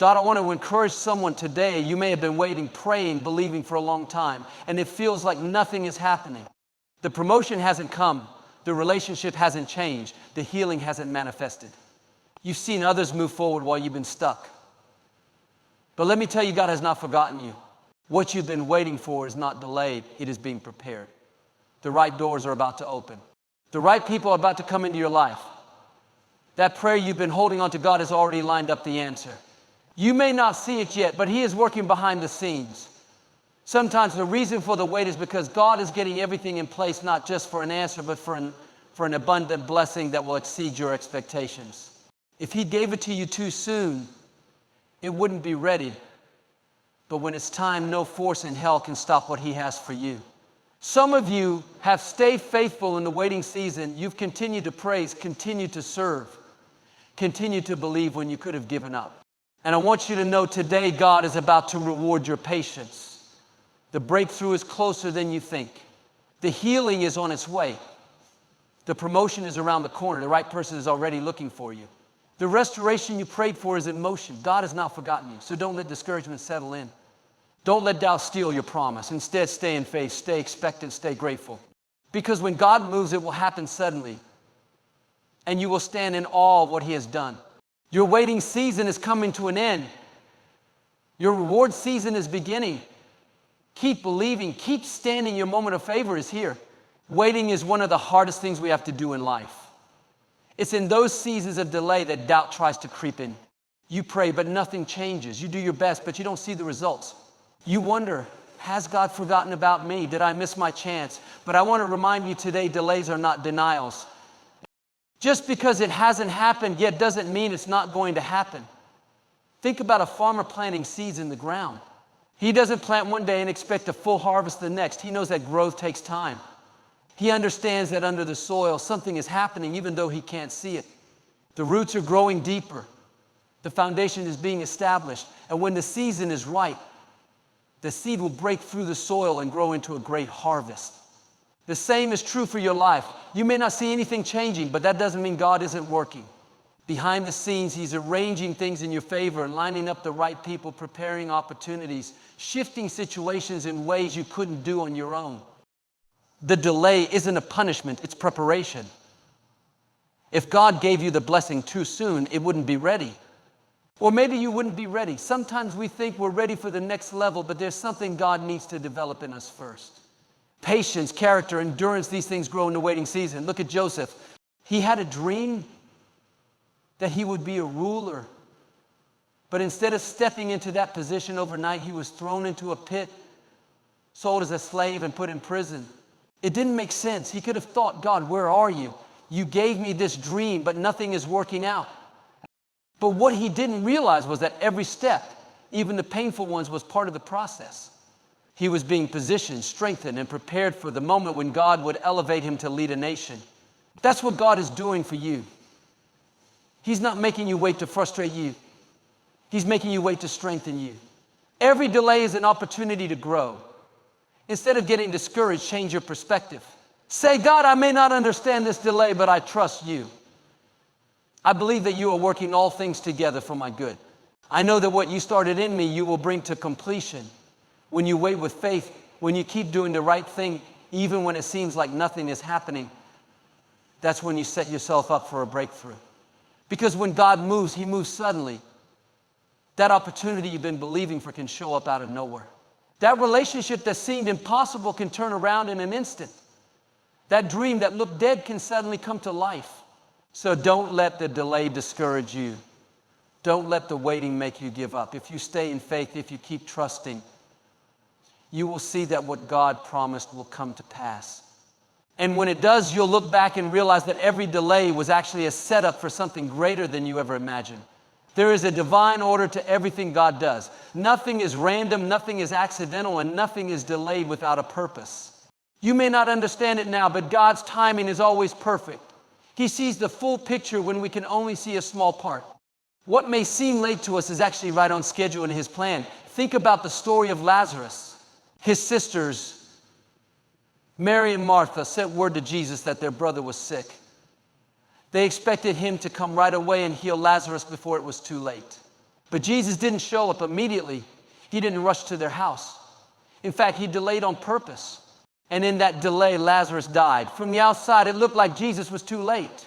God, I want to encourage someone today. You may have been waiting, praying, believing for a long time, and it feels like nothing is happening. The promotion hasn't come. The relationship hasn't changed. The healing hasn't manifested. You've seen others move forward while you've been stuck. But let me tell you, God has not forgotten you. What you've been waiting for is not delayed. It is being prepared. The right doors are about to open. The right people are about to come into your life. That prayer you've been holding on to, God has already lined up the answer. You may not see it yet, but He is working behind the scenes. Sometimes the reason for the wait is because God is getting everything in place, not just for an answer, but for an abundant blessing that will exceed your expectations. If He gave it to you too soon, it wouldn't be ready. But when it's time, no force in hell can stop what He has for you. Some of you have stayed faithful in the waiting season. You've continued to praise, continued to serve, continued to believe when you could have given up. And I want you to know today God is about to reward your patience. The breakthrough is closer than you think. The healing is on its way. The promotion is around the corner. The right person is already looking for you. The restoration you prayed for is in motion. God has not forgotten you. So don't let discouragement settle in. Don't let doubt steal your promise. Instead, stay in faith, stay expectant, stay grateful. Because when God moves, it will happen suddenly. And you will stand in awe of what He has done. Your waiting season is coming to an end. Your reward season is beginning. Keep believing, keep standing. Your moment of favor is here. Waiting is one of the hardest things we have to do in life. It's in those seasons of delay that doubt tries to creep in. You pray, but nothing changes. You do your best, but you don't see the results. You wonder, has God forgotten about me? Did I miss my chance? But I want to remind you today, delays are not denials. Just because it hasn't happened yet doesn't mean it's not going to happen. Think about a farmer planting seeds in the ground. He doesn't plant one day and expect a full harvest the next. He knows that growth takes time. He understands that under the soil, something is happening even though he can't see it. The roots are growing deeper. The foundation is being established. And when the season is right, the seed will break through the soil and grow into a great harvest. The same is true for your life. You may not see anything changing, but that doesn't mean God isn't working. Behind the scenes, He's arranging things in your favor and lining up the right people, preparing opportunities, shifting situations in ways you couldn't do on your own. The delay isn't a punishment, it's preparation. If God gave you the blessing too soon, it wouldn't be ready. Or maybe you wouldn't be ready. Sometimes we think we're ready for the next level, but there's something God needs to develop in us first. Patience, character, endurance, these things grow in the waiting season. Look at Joseph. He had a dream that he would be a ruler. But instead of stepping into that position overnight, he was thrown into a pit, sold as a slave, and put in prison. It didn't make sense. He could have thought, God, where are you? You gave me this dream, but nothing is working out. But what he didn't realize was that every step, even the painful ones, was part of the process. He was being positioned, strengthened, and prepared for the moment when God would elevate him to lead a nation. That's what God is doing for you. He's not making you wait to frustrate you. He's making you wait to strengthen you. Every delay is an opportunity to grow. Instead of getting discouraged, change your perspective. Say, God, I may not understand this delay, but I trust you. I believe that you are working all things together for my good. I know that what you started in me, you will bring to completion. When you wait with faith, when you keep doing the right thing, even when it seems like nothing is happening, that's when you set yourself up for a breakthrough. Because when God moves, He moves suddenly. That opportunity you've been believing for can show up out of nowhere. That relationship that seemed impossible can turn around in an instant. That dream that looked dead can suddenly come to life. So don't let the delay discourage you. Don't let the waiting make you give up. If you stay in faith, if you keep trusting, you will see that what God promised will come to pass. And when it does, you'll look back and realize that every delay was actually a setup for something greater than you ever imagined. There is a divine order to everything God does. Nothing is random, nothing is accidental, and nothing is delayed without a purpose. You may not understand it now, but God's timing is always perfect. He sees the full picture when we can only see a small part. What may seem late to us is actually right on schedule in His plan. Think about the story of Lazarus. His sisters, Mary and Martha, sent word to Jesus that their brother was sick. They expected Him to come right away and heal Lazarus before it was too late. But Jesus didn't show up immediately. He didn't rush to their house. In fact, he delayed on purpose. And in that delay, Lazarus died. From the outside, it looked like Jesus was too late.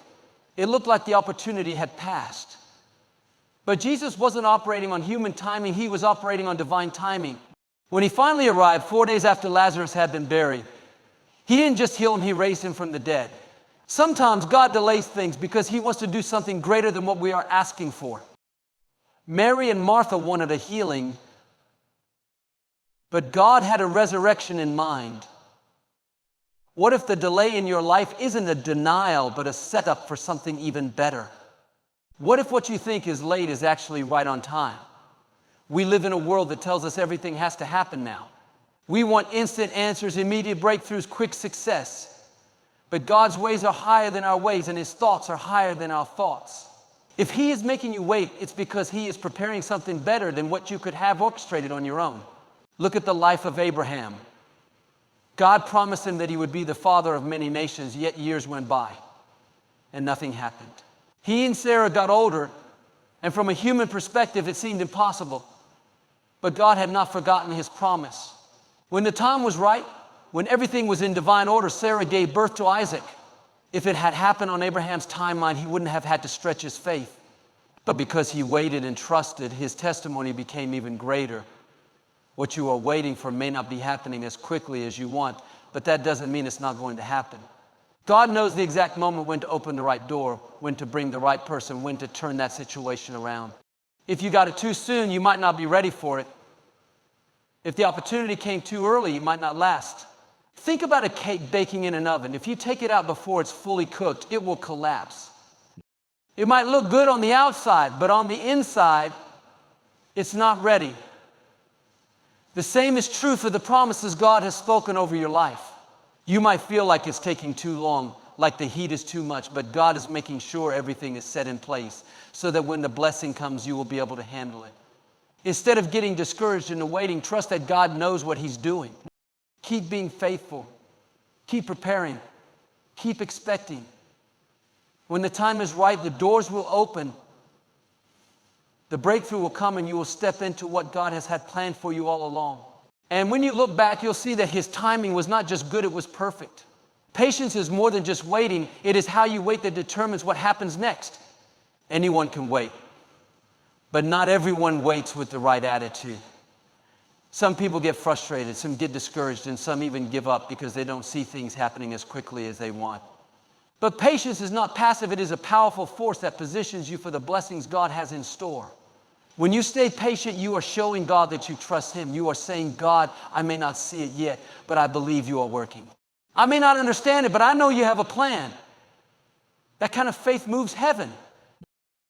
It looked like the opportunity had passed. But Jesus wasn't operating on human timing. He was operating on divine timing. When he finally arrived, 4 days after Lazarus had been buried, he didn't just heal him, he raised him from the dead. Sometimes God delays things because he wants to do something greater than what we are asking for. Mary and Martha wanted a healing, but God had a resurrection in mind. What if the delay in your life isn't a denial, but a setup for something even better? What if what you think is late is actually right on time? We live in a world that tells us everything has to happen now. We want instant answers, immediate breakthroughs, quick success. But God's ways are higher than our ways, and his thoughts are higher than our thoughts. If he is making you wait, it's because he is preparing something better than what you could have orchestrated on your own. Look at the life of Abraham. God promised him that he would be the father of many nations, yet years went by, and nothing happened. He and Sarah got older, and from a human perspective, it seemed impossible. But God had not forgotten his promise. When the time was right, when everything was in divine order, Sarah gave birth to Isaac. If it had happened on Abraham's timeline, he wouldn't have had to stretch his faith. But because he waited and trusted, his testimony became even greater. What you are waiting for may not be happening as quickly as you want, but that doesn't mean it's not going to happen. God knows the exact moment when to open the right door, when to bring the right person, when to turn that situation around. If you got it too soon, you might not be ready for it. If the opportunity came too early, it might not last. Think about a cake baking in an oven. If you take it out before it's fully cooked, it will collapse. It might look good on the outside, but on the inside, it's not ready. The same is true for the promises God has spoken over your life. You might feel like it's taking too long, like the heat is too much, but God is making sure everything is set in place so that when the blessing comes, you will be able to handle it. Instead of getting discouraged in the waiting, trust that God knows what he's doing. Keep being faithful. Keep preparing. Keep expecting. When the time is right, the doors will open. The breakthrough will come and you will step into what God has had planned for you all along. And when you look back, you'll see that his timing was not just good, it was perfect. Patience is more than just waiting. It is how you wait that determines what happens next. Anyone can wait, but not everyone waits with the right attitude. Some people get frustrated, some get discouraged, and some even give up because they don't see things happening as quickly as they want. But patience is not passive. It is a powerful force that positions you for the blessings God has in store. When you stay patient, you are showing God that you trust him. You are saying, God, I may not see it yet, but I believe you are working. I may not understand it, but I know you have a plan. That kind of faith moves heaven.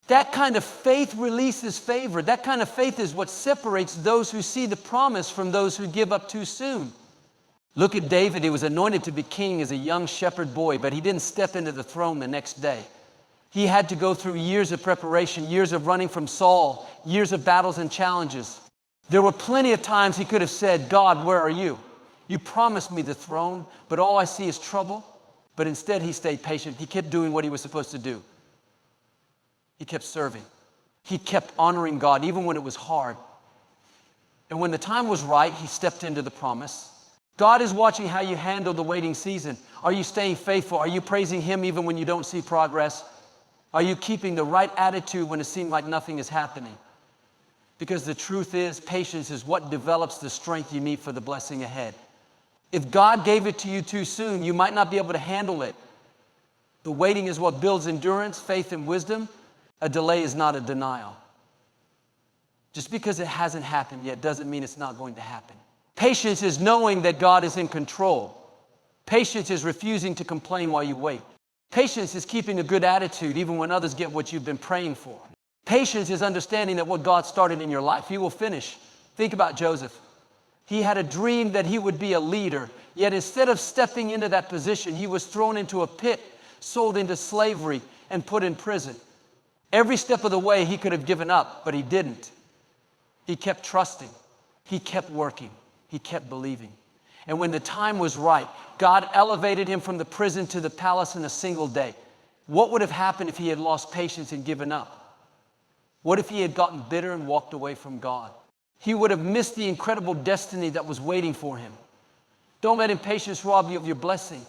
That kind of faith releases favor. That kind of faith is what separates those who see the promise from those who give up too soon. Look at David. He was anointed to be king as a young shepherd boy, but he didn't step into the throne the next day. He had to go through years of preparation, years of running from Saul, years of battles and challenges. There were plenty of times he could have said, God, where are you? You promised me the throne, but all I see is trouble. But instead he stayed patient. He kept doing what he was supposed to do. He kept serving. He kept honoring God even when it was hard. And when the time was right, he stepped into the promise. God is watching how you handle the waiting season. Are you staying faithful? Are you praising him even when you don't see progress? Are you keeping the right attitude when it seems like nothing is happening? Because the truth is, patience is what develops the strength you need for the blessing ahead. If God gave it to you too soon, you might not be able to handle it. The waiting is what builds endurance, faith, and wisdom. A delay is not a denial. Just because it hasn't happened yet doesn't mean it's not going to happen. Patience is knowing that God is in control. Patience is refusing to complain while you wait. Patience is keeping a good attitude even when others get what you've been praying for. Patience is understanding that what God started in your life, he will finish. Think about Joseph. He had a dream that he would be a leader, yet instead of stepping into that position, he was thrown into a pit, sold into slavery, and put in prison. Every step of the way he could have given up, but he didn't. He kept trusting. He kept working. He kept believing. And when the time was right, God elevated him from the prison to the palace in a single day. What would have happened if he had lost patience and given up? What if he had gotten bitter and walked away from God? He would have missed the incredible destiny that was waiting for him. Don't let impatience rob you of your blessing.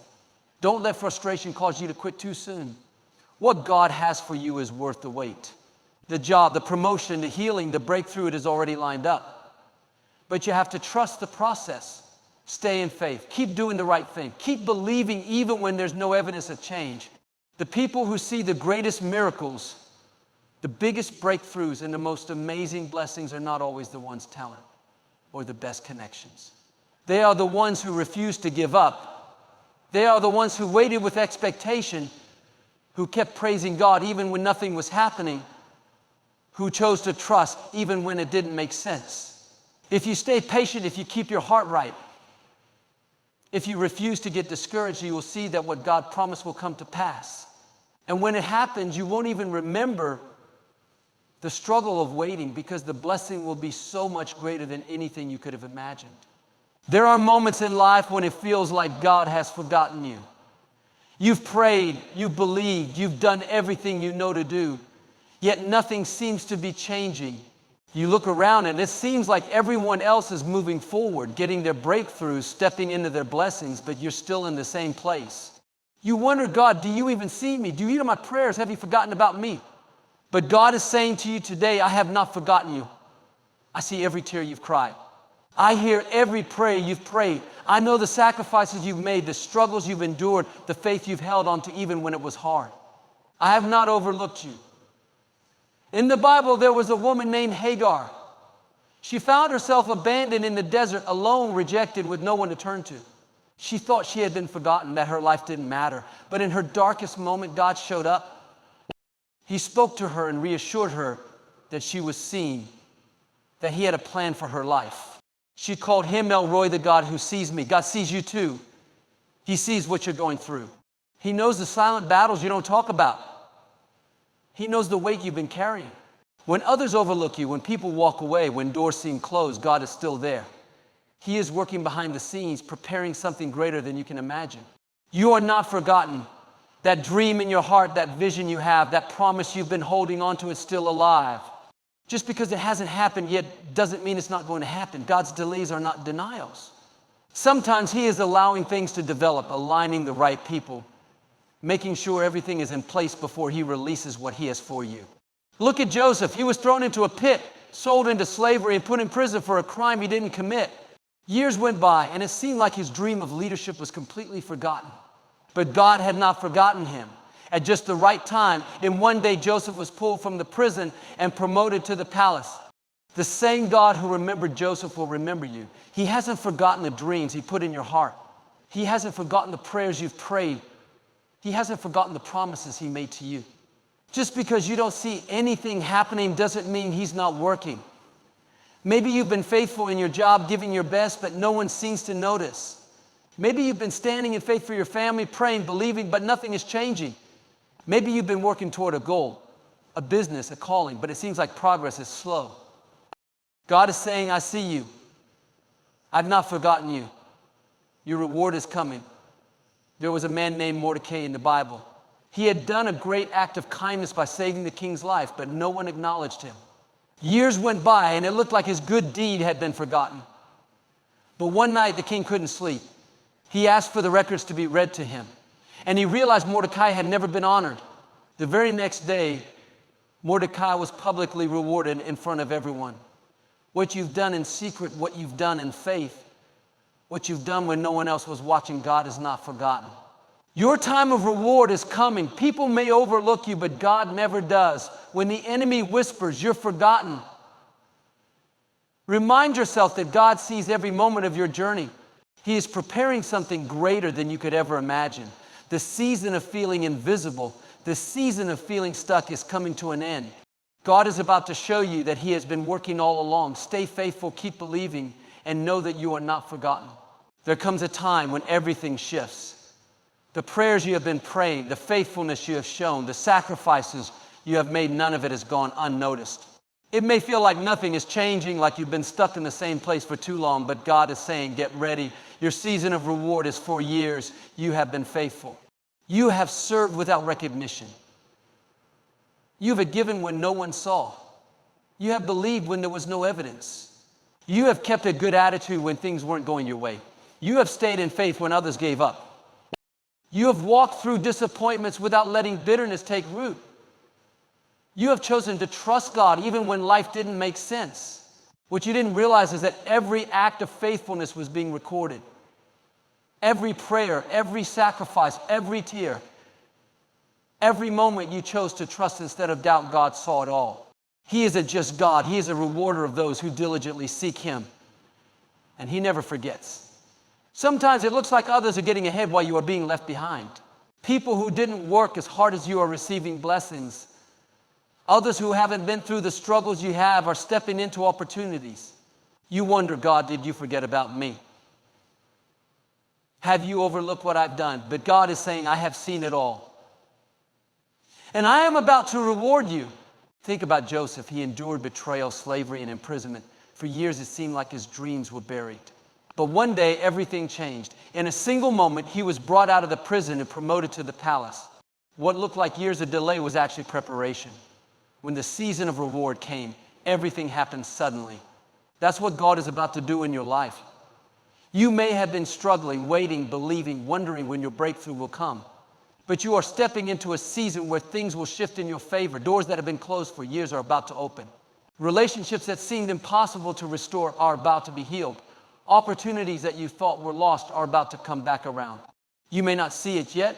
Don't let frustration cause you to quit too soon. What God has for you is worth the wait. The job, the promotion, the healing, the breakthrough, it is already lined up. But you have to trust the process. Stay in faith. Keep doing the right thing. Keep believing even when there's no evidence of change. The people who see the greatest miracles, the biggest breakthroughs, and the most amazing blessings are not always the ones talent or the best connections. They are the ones who refuse to give up. They are the ones who waited with expectation, who kept praising God even when nothing was happening, who chose to trust even when it didn't make sense. If you stay patient, if you keep your heart right, if you refuse to get discouraged, you will see that what God promised will come to pass. And when it happens, you won't even remember the struggle of waiting, because the blessing will be so much greater than anything you could have imagined. There are moments in life when it feels like God has forgotten you. You've prayed, you've believed, you've done everything you know to do, yet nothing seems to be changing. You look around and it seems like everyone else is moving forward, getting their breakthroughs, stepping into their blessings, but you're still in the same place. You wonder, God, do you even see me? Do you hear my prayers? Have you forgotten about me? But God is saying to you today, I have not forgotten you. I see every tear you've cried. I hear every prayer you've prayed. I know the sacrifices you've made, the struggles you've endured, the faith you've held on to even when it was hard. I have not overlooked you. In the Bible, there was a woman named Hagar. She found herself abandoned in the desert, alone, rejected, with no one to turn to. She thought she had been forgotten, that her life didn't matter. But in her darkest moment, God showed up. He spoke to her and reassured her that she was seen, that he had a plan for her life. She called him El Roy, the God who sees me. God sees you too. He sees what you're going through. He knows the silent battles you don't talk about. He knows the weight you've been carrying. When others overlook you, when people walk away, when doors seem closed, God is still there. He is working behind the scenes, preparing something greater than you can imagine. You are not forgotten. That dream in your heart, that vision you have, that promise you've been holding on to is still alive. Just because it hasn't happened yet doesn't mean it's not going to happen. God's delays are not denials. Sometimes he is allowing things to develop, aligning the right people, making sure everything is in place before he releases what he has for you. Look at Joseph. He was thrown into a pit, sold into slavery, and put in prison for a crime he didn't commit. Years went by, and it seemed like his dream of leadership was completely forgotten. But God had not forgotten him. At just the right time, in one day, Joseph was pulled from the prison and promoted to the palace. The same God who remembered Joseph will remember you. He hasn't forgotten the dreams he put in your heart. He hasn't forgotten the prayers you've prayed. He hasn't forgotten the promises he made to you. Just because you don't see anything happening doesn't mean he's not working. Maybe you've been faithful in your job, giving your best, but no one seems to notice. Maybe you've been standing in faith for your family, praying, believing, but nothing is changing. Maybe you've been working toward a goal, a business, a calling, but it seems like progress is slow. God is saying, I see you. I've not forgotten you. Your reward is coming. There was a man named Mordecai in the Bible. He had done a great act of kindness by saving the king's life, but no one acknowledged him. Years went by, and it looked like his good deed had been forgotten. But one night, the king couldn't sleep. He asked for the records to be read to him. And he realized Mordecai had never been honored. The very next day, Mordecai was publicly rewarded in front of everyone. What you've done in secret, what you've done in faith, what you've done when no one else was watching, God is not forgotten. Your time of reward is coming. People may overlook you, but God never does. When the enemy whispers, you're forgotten, remind yourself that God sees every moment of your journey. He is preparing something greater than you could ever imagine. The season of feeling invisible, the season of feeling stuck is coming to an end. God is about to show you that he has been working all along. Stay faithful, keep believing, and know that you are not forgotten. There comes a time when everything shifts. The prayers you have been praying, the faithfulness you have shown, the sacrifices you have made, none of it has gone unnoticed. It may feel like nothing is changing, like you've been stuck in the same place for too long, but God is saying, get ready. Your season of reward is for years. You have been faithful. You have served without recognition. You have given when no one saw. You have believed when there was no evidence. You have kept a good attitude when things weren't going your way. You have stayed in faith when others gave up. You have walked through disappointments without letting bitterness take root. You have chosen to trust God even when life didn't make sense. What you didn't realize is that every act of faithfulness was being recorded. Every prayer, every sacrifice, every tear, every moment you chose to trust instead of doubt, God saw it all. He is a just God. He is a rewarder of those who diligently seek Him. And He never forgets. Sometimes it looks like others are getting ahead while you are being left behind. People who didn't work as hard as you are receiving blessings. Others who haven't been through the struggles you have are stepping into opportunities. You wonder, God, did you forget about me? Have you overlooked what I've done? But God is saying, I have seen it all. And I am about to reward you. Think about Joseph. He endured betrayal, slavery, and imprisonment. For years, it seemed like his dreams were buried. But one day, everything changed. In a single moment, he was brought out of the prison and promoted to the palace. What looked like years of delay was actually preparation. When the season of reward came, everything happened suddenly. That's what God is about to do in your life. You may have been struggling, waiting, believing, wondering when your breakthrough will come. But you are stepping into a season where things will shift in your favor. Doors that have been closed for years are about to open. Relationships that seemed impossible to restore are about to be healed. Opportunities that you thought were lost are about to come back around. You may not see it yet,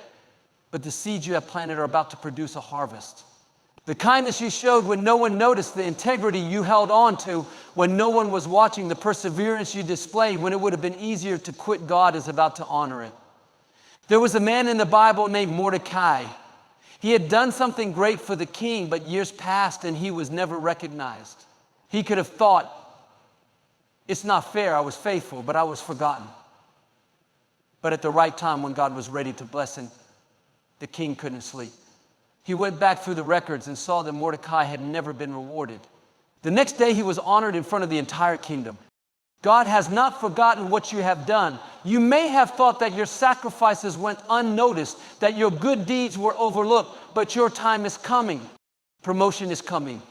but the seeds you have planted are about to produce a harvest. The kindness you showed when no one noticed, the integrity you held on to when no one was watching, the perseverance you displayed when it would have been easier to quit, God is about to honor it. There was a man in the Bible named Mordecai. He had done something great for the king, but years passed and he was never recognized. He could have thought, it's not fair, I was faithful, but I was forgotten. But at the right time, when God was ready to bless him, the king couldn't sleep. He went back through the records and saw that Mordecai had never been rewarded. The next day, he was honored in front of the entire kingdom. God has not forgotten what you have done. You may have thought that your sacrifices went unnoticed, that your good deeds were overlooked, but your time is coming. Promotion is coming.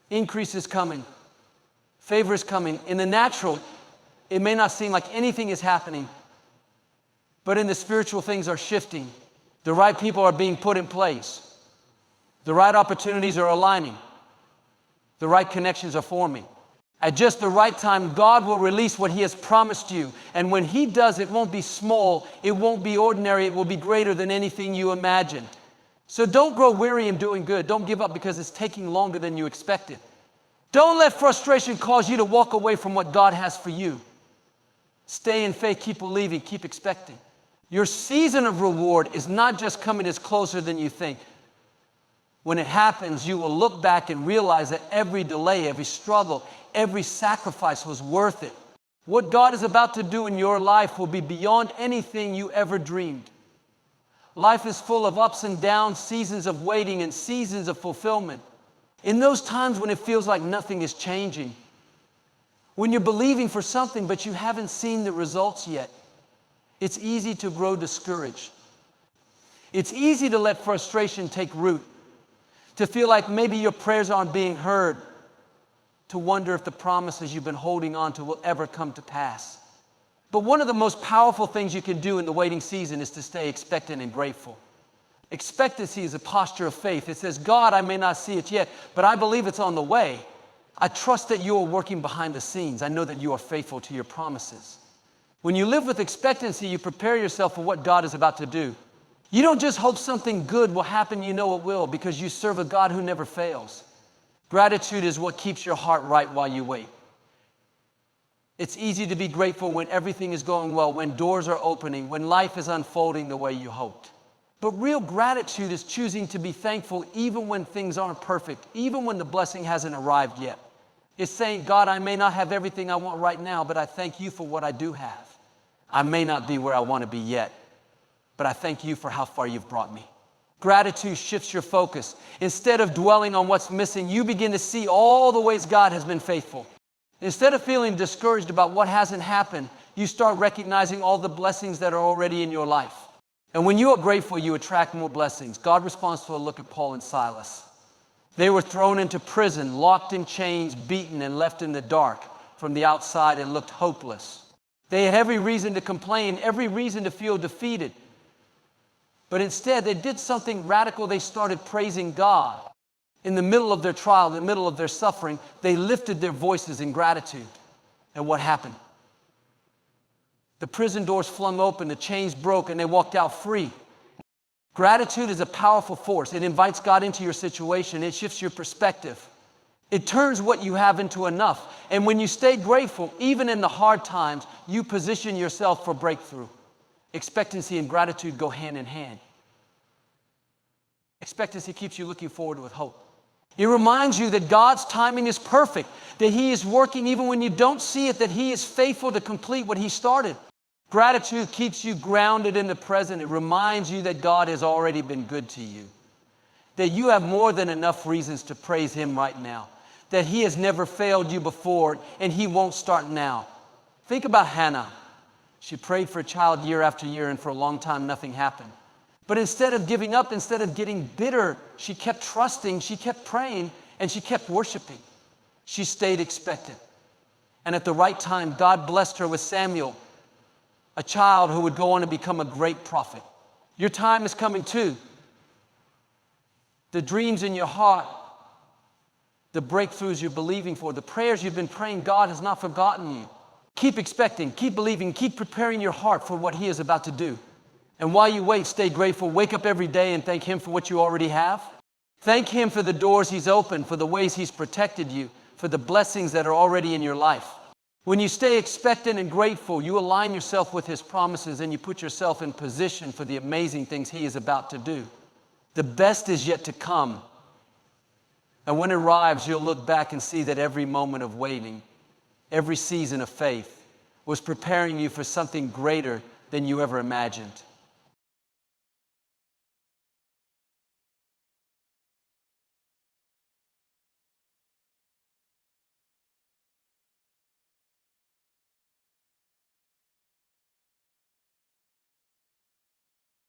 Increase is coming. Favor is coming. In the natural, it may not seem like anything is happening, but in the spiritual, things are shifting. The right people are being put in place. The right opportunities are aligning. The right connections are forming. At just the right time, God will release what He has promised you. And when He does, it won't be small, it won't be ordinary, it will be greater than anything you imagined. So don't grow weary in doing good. Don't give up because it's taking longer than you expected. Don't let frustration cause you to walk away from what God has for you. Stay in faith, keep believing, keep expecting. Your season of reward is not just coming as closer than you think. When it happens, you will look back and realize that every delay, every struggle, every sacrifice was worth it. What God is about to do in your life will be beyond anything you ever dreamed. Life is full of ups and downs, seasons of waiting and seasons of fulfillment. In those times when it feels like nothing is changing, when you're believing for something but you haven't seen the results yet, it's easy to grow discouraged. It's easy to let frustration take root, to feel like maybe your prayers aren't being heard, to wonder if the promises you've been holding on to will ever come to pass. But one of the most powerful things you can do in the waiting season is to stay expectant and grateful. Expectancy is a posture of faith. It says, God, I may not see it yet, but I believe it's on the way. I trust that you are working behind the scenes. I know that you are faithful to your promises. When you live with expectancy, you prepare yourself for what God is about to do. You don't just hope something good will happen, you know it will, because you serve a God who never fails. Gratitude is what keeps your heart right while you wait. It's easy to be grateful when everything is going well, when doors are opening, when life is unfolding the way you hoped. But real gratitude is choosing to be thankful even when things aren't perfect, even when the blessing hasn't arrived yet. It's saying, God, I may not have everything I want right now, but I thank you for what I do have. I may not be where I want to be yet, but I thank you for how far you've brought me. Gratitude shifts your focus. Instead of dwelling on what's missing, you begin to see all the ways God has been faithful. Instead of feeling discouraged about what hasn't happened, you start recognizing all the blessings that are already in your life. And when you are grateful, you attract more blessings. God responds to a look at Paul and Silas. They were thrown into prison, locked in chains, beaten, and left in the dark. From the outside, it looked hopeless. They had every reason to complain, every reason to feel defeated. But instead, they did something radical. They started praising God. In the middle of their trial, in the middle of their suffering, they lifted their voices in gratitude. And what happened? The prison doors flung open, the chains broke, and they walked out free. Gratitude is a powerful force. It invites God into your situation. It shifts your perspective. It turns what you have into enough. And when you stay grateful, even in the hard times, you position yourself for breakthrough. Expectancy and gratitude go hand in hand. Expectancy keeps you looking forward with hope. It reminds you that God's timing is perfect, that He is working even when you don't see it, that He is faithful to complete what He started. Gratitude keeps you grounded in the present. It reminds you that God has already been good to you, that you have more than enough reasons to praise Him right now, that He has never failed you before and He won't start now. Think about Hannah. She prayed for a child year after year, and for a long time nothing happened. But instead of giving up, instead of getting bitter, she kept trusting, she kept praying, and she kept worshiping. She stayed expectant. And at the right time, God blessed her with Samuel, a child who would go on to become a great prophet. Your time is coming too. The dreams in your heart, the breakthroughs you're believing for, the prayers you've been praying, God has not forgotten you. Keep expecting, keep believing, keep preparing your heart for what He is about to do. And while you wait, stay grateful. Wake up every day and thank Him for what you already have. Thank Him for the doors He's opened, for the ways He's protected you, for the blessings that are already in your life. When you stay expectant and grateful, you align yourself with His promises and you put yourself in position for the amazing things He is about to do. The best is yet to come. And when it arrives, you'll look back and see that every moment of waiting, every season of faith was preparing you for something greater than you ever imagined.